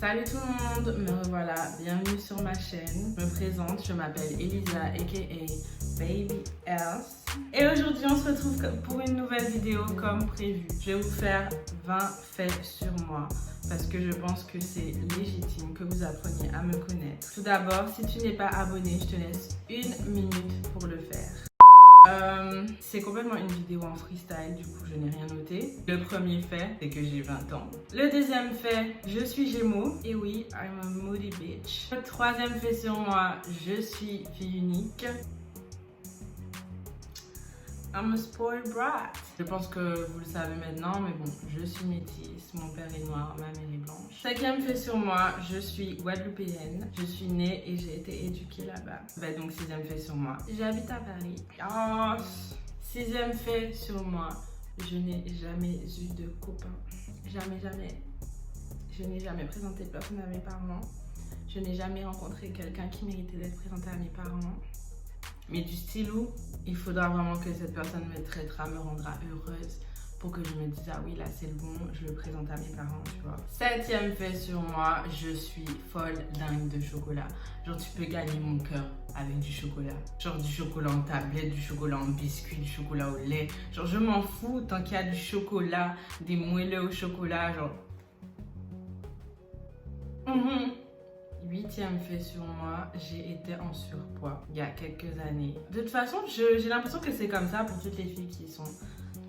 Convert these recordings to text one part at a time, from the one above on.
Salut tout le monde, me revoilà, bienvenue sur ma chaîne. Je me présente, je m'appelle Elisa aka Baby Else. Et aujourd'hui on se retrouve pour une nouvelle vidéo comme prévu. Je vais vous faire 20 faits sur moi parce que je pense que c'est légitime que vous appreniez à me connaître. Tout d'abord, si tu n'es pas abonné, je te laisse une minute pour le faire. C'est complètement une vidéo en freestyle, du coup je n'ai rien noté. Le premier fait, c'est que j'ai 20 ans. Le deuxième fait, je suis Gémeaux. Et oui, I'm a moody bitch. Le troisième fait sur moi, je suis fille unique. I'm a spoiled brat. Je pense que vous le savez maintenant, mais bon, je suis métisse, mon père est noir, ma mère est blanche. Cinquième fait sur moi, je suis guadeloupéenne. Je suis née et j'ai été éduquée là-bas. Donc sixième fait sur moi, j'habite à Paris. Oh. Sixième fait sur moi, je n'ai jamais eu de copain. Jamais. Je n'ai jamais présenté personne à mes parents. Je n'ai jamais rencontré quelqu'un qui méritait d'être présenté à mes parents. Mais du style où il faudra vraiment que cette personne me traitera, me rendra heureuse pour que je me dise ah oui là c'est le bon, je le présente à mes parents, tu vois. Septième fait sur moi, je suis folle dingue de chocolat. Genre tu peux gagner mon cœur avec du chocolat. Genre du chocolat en tablette, du chocolat en biscuit, du chocolat au lait. Genre je m'en fous tant qu'il y a du chocolat, des moelleux au chocolat, genre. Huitième fait sur moi, j'ai été en surpoids il y a quelques années. De toute façon, j'ai l'impression que c'est comme ça pour toutes les filles qui sont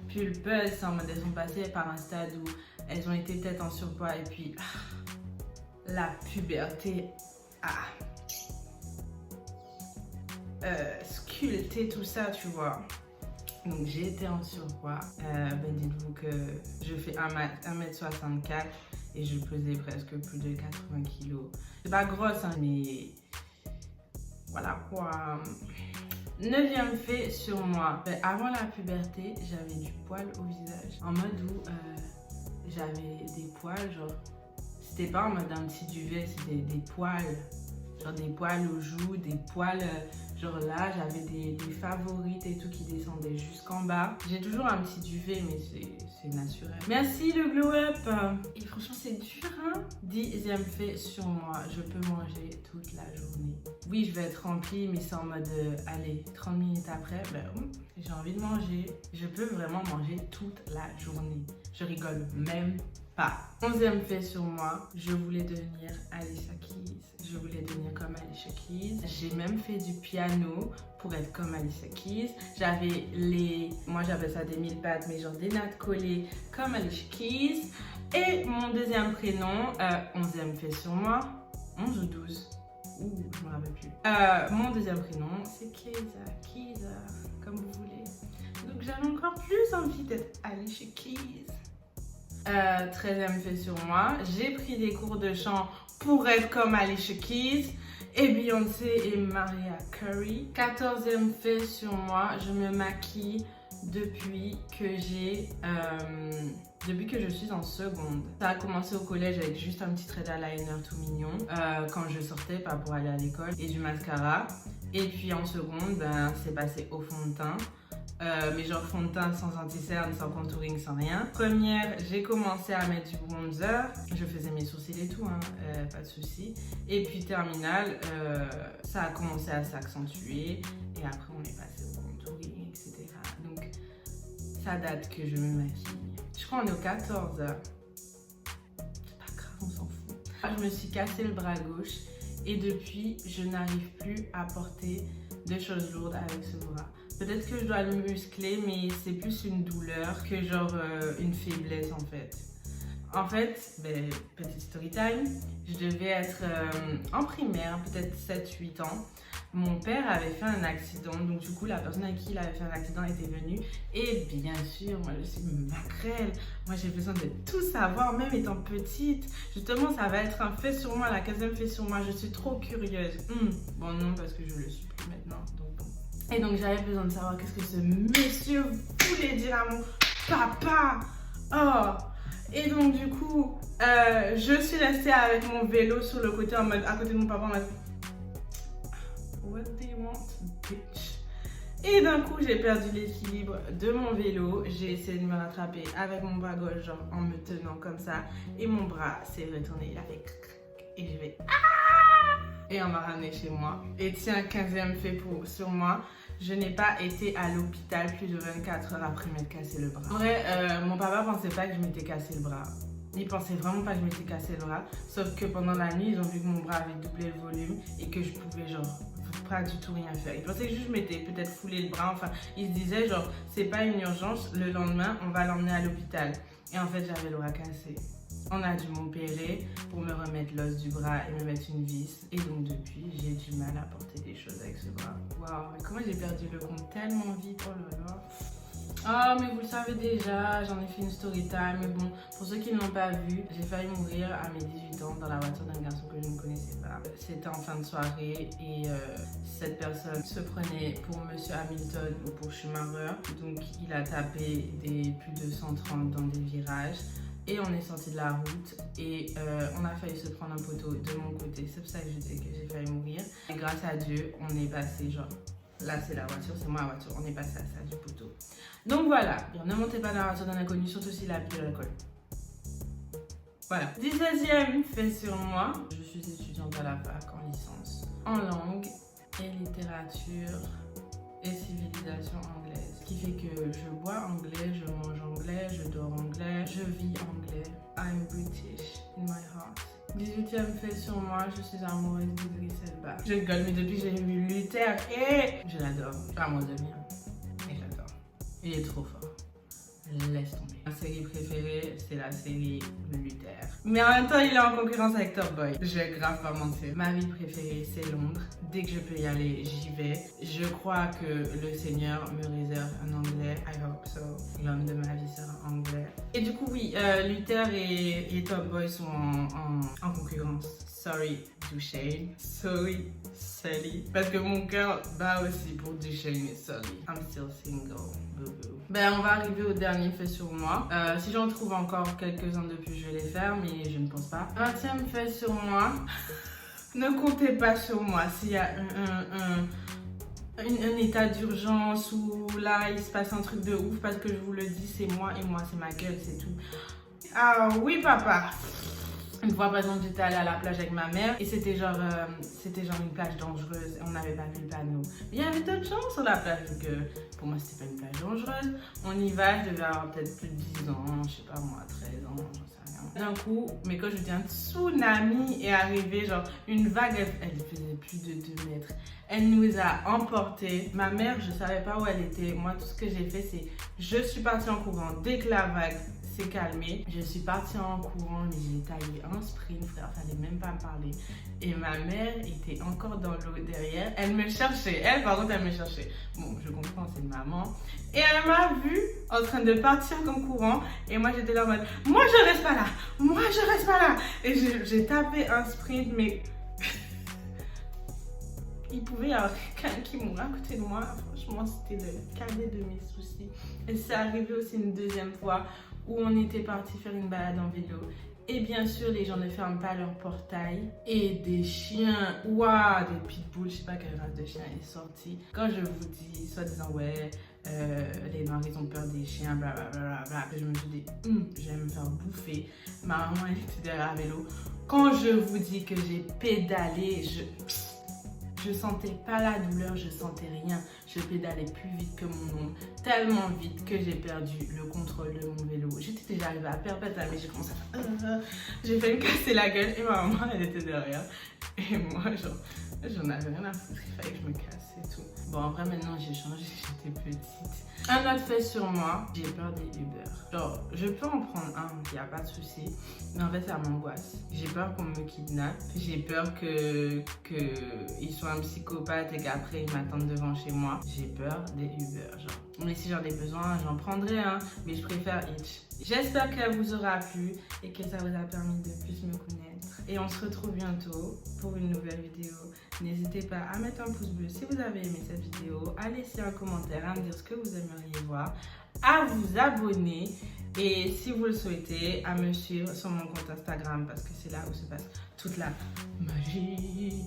pulpeuses, en mode elles sont passées par un stade où elles ont été peut-être en surpoids et puis la puberté a sculpté tout ça, tu vois. Donc j'ai été en surpoids. Dites-vous que je fais 1m64 et je pesais presque plus de 80 kilos. C'est pas grosse, hein, mais voilà quoi. Neuvième fait sur moi. Avant la puberté, j'avais du poil au visage. En mode où j'avais des poils, genre, c'était pas en mode un petit duvet, c'était des poils. Genre des poils aux joues, des poils, genre là, j'avais des favorites et tout qui descendaient jusqu'en bas. J'ai toujours un petit duvet, mais c'est naturel. Merci le glow up. Et franchement, c'est dur, hein. Dixième fait sur moi, je peux manger toute la journée. Oui, je vais être remplie, mais c'est en mode, allez, 30 minutes après, j'ai envie de manger. Je peux vraiment manger toute la journée. Je rigole même pas. 11e fait sur moi, je voulais devenir Alicia Keys. Je voulais devenir comme Alicia Keys. J'ai même fait du piano pour être comme Alicia Keys. J'avais moi j'appelle ça des mille pattes, mais genre des nattes collées comme Alicia Keys. Et mon deuxième prénom, 11e fait sur moi, 11 ou 12. Ouh, je me rappelle plus. Mon deuxième prénom, c'est Keza, comme vous voulez. Donc j'avais encore plus envie d'être Alicia Keys. 13e fait sur moi, j'ai pris des cours de chant pour être comme Alicia Keys et Beyoncé et Mariah Carey. 14e fait sur moi, je me maquille depuis que je suis en seconde. Ça a commencé au collège avec juste un petit trait d'eyeliner tout mignon quand je sortais, pas pour aller à l'école, et du mascara. Et puis en seconde, c'est passé au fond de teint. Mais genre fond de teint sans anti-cerne, sans contouring, sans rien. Première, j'ai commencé à mettre du bronzer. Je faisais mes sourcils et tout, hein, pas de souci. Et puis terminale, ça a commencé à s'accentuer. Et après, on est passé au contouring, etc. Donc, ça date que je me maquille. Je crois qu'on est au 14. C'est pas grave, on s'en fout. Je me suis cassé le bras gauche. Et depuis, je n'arrive plus à porter de choses lourdes avec ce bras. Peut-être que je dois le muscler, mais c'est plus une douleur que genre une faiblesse en fait. En fait, petite story time, je devais être en primaire, peut-être 7-8 ans. Mon père avait fait un accident, donc du coup la personne à qui il avait fait un accident était venue. Et bien sûr, moi je suis maquerelle, moi j'ai besoin de tout savoir, même étant petite. Justement, ça va être un fait sur moi, la 15e fait sur moi, je suis trop curieuse. Bon non, parce que je le suis plus maintenant, donc bon. Et donc j'avais besoin de savoir qu'est-ce que ce monsieur voulait dire à mon papa. Oh. Et donc du coup, je suis restée avec mon vélo sur le côté en mode à côté de mon papa en mode what do you want, bitch? Et d'un coup, j'ai perdu l'équilibre de mon vélo. J'ai essayé de me rattraper avec mon bras gauche, genre en me tenant comme ça. Et mon bras s'est retourné, il a fait et on m'a ramené chez moi. Et tiens, 15e fait sur moi. Je n'ai pas été à l'hôpital plus de 24 heures après m'être cassé le bras. En vrai, mon papa pensait pas que je m'étais cassé le bras. Il pensait vraiment pas que je m'étais cassé le bras. Sauf que pendant la nuit, ils ont vu que mon bras avait doublé le volume et que je pouvais genre pas du tout rien faire. Ils pensaient que juste je m'étais peut-être foulé le bras. Enfin, ils se disaient genre c'est pas une urgence, le lendemain on va l'emmener à l'hôpital. Et en fait j'avais le bras cassé. On a dû m'opérer pour me remettre l'os du bras et me mettre une vis. Et donc depuis, j'ai du mal à porter des choses avec ce bras. Waouh, mais comment j'ai perdu le compte tellement vite, oh là là. Ah, mais vous le savez déjà, j'en ai fait une story time. Mais bon, pour ceux qui ne l'ont pas vu, j'ai failli mourir à mes 18 ans dans la voiture d'un garçon que je ne connaissais pas. C'était en fin de soirée et cette personne se prenait pour Monsieur Hamilton ou pour Schumacher. Donc il a tapé des plus de 130 dans des virages. Et on est sorti de la route et on a failli se prendre un poteau de mon côté. C'est pour ça que je dis que j'ai failli mourir. Et grâce à Dieu, on est passé genre... Là, c'est la voiture, c'est moi la voiture. On est passé à ça du poteau. Donc voilà, ne montez pas dans la voiture d'un inconnu, surtout s'il a bu de l'alcool. Voilà. 17e fait sur moi. Je suis étudiante à la fac en licence en langue et littérature et civilisation anglaise. Ce qui fait que je bois anglais, je mange anglais, je dors anglais, je vis anglais. I'm British in my heart. 18e fait sur moi, je suis amoureuse d'Idriss Elba. Je rigole, mais depuis que j'ai vu Luther, et je l'adore. Je suis amoureuse de lui. Et j'adore. Il est trop fort. Laisse tomber. Ma série préférée, c'est la série Luther. Mais en même temps, il est en concurrence avec Top Boy. Je vais grave pas mentir. Ma ville préférée, c'est Londres. Dès que je peux y aller, j'y vais. Je crois que le Seigneur me réserve un anglais. I hope so. L'homme de ma vie sera anglais. Et du coup, oui, Luther et Top Boy sont en concurrence. Sorry, Duchesne. Sorry, Sully. Parce que mon cœur bat aussi pour Duchesne et Sully. I'm still single. Boo boo. Ben, on va arriver au dernier fait sur moi. Si j'en trouve encore quelques-uns de plus, je vais les faire, mais je ne pense pas. 20e fait sur moi. Ne comptez pas sur moi. S'il y a un état d'urgence ou là, il se passe un truc de ouf, parce que je vous le dis, c'est moi et moi, c'est ma gueule, c'est tout. Ah oui, papa. Une fois, par exemple, j'étais allée à la plage avec ma mère et c'était genre une plage dangereuse. On n'avait pas vu le panneau. Mais il y avait d'autres gens sur la plage, donc pour moi, c'était pas une plage dangereuse. On y va, je devais avoir peut-être plus de 10 ans, je sais pas moi, 13 ans, j'en sais rien. D'un coup, mais quand je dis un tsunami est arrivé, genre une vague, elle faisait plus de 2 mètres. Elle nous a emportés. Ma mère, je savais pas où elle était. Moi, tout ce que j'ai fait, c'est je suis partie en courant dès que la vague s'est calmée. Je suis partie en courant, mais j'ai taillé un sprint, frère, fallait même pas me parler. Et ma mère était encore dans l'eau derrière. Elle me cherchait. Elle, par contre, elle me cherchait. Bon, je comprends, c'est une maman. Et elle m'a vue en train de partir comme courant. Et moi, j'étais là en mode, moi, je reste pas là. Moi, je reste pas là. Et j'ai tapé un sprint, mais... Il pouvait y avoir quelqu'un qui mourait à côté de moi. Franchement, c'était le cadet de mes soucis. Et c'est arrivé aussi une deuxième fois où on était parti faire une balade en vélo. Et bien sûr, les gens ne ferment pas leur portail. Et des chiens, waouh, des pitbulls, je sais pas quelle race de chien est sorti. Quand je vous dis, soit disant, ouais, les noirs, ils ont peur des chiens, blablabla, je me suis dit, je vais me faire bouffer. Ma maman, elle était derrière le vélo. Quand je vous dis que j'ai pédalé, je sentais pas la douleur, je sentais rien. Je pédalais plus vite que mon ombre, tellement vite que j'ai perdu le contrôle de mon vélo. J'étais déjà arrivée à Perpétual, mais j'ai commencé à faire... J'ai failli me casser la gueule et ma maman, elle était derrière. Et moi, genre, j'en avais rien à foutre, il fallait que je me casse et tout. Bon, en vrai, maintenant, j'ai changé, j'étais petite. Un autre fait sur moi, j'ai peur des Uber. Genre, je peux en prendre un, il n'y a pas de souci. Mais en fait, ça m'angoisse. J'ai peur qu'on me kidnappe. J'ai peur qu'il soit un psychopathe et qu'après, il m'attende devant chez moi. J'ai peur des Uber, genre. Mais si j'en ai besoin, j'en prendrai un. Mais je préfère Hitch. J'espère qu'elle vous aura plu et que ça vous a permis de plus me connaître. Et on se retrouve bientôt pour une nouvelle vidéo. N'hésitez pas à mettre un pouce bleu si vous avez aimé cette vidéo, à laisser un commentaire, à me dire ce que vous aimeriez voir, à vous abonner et si vous le souhaitez, à me suivre sur mon compte Instagram parce que c'est là où se passe toute la magie.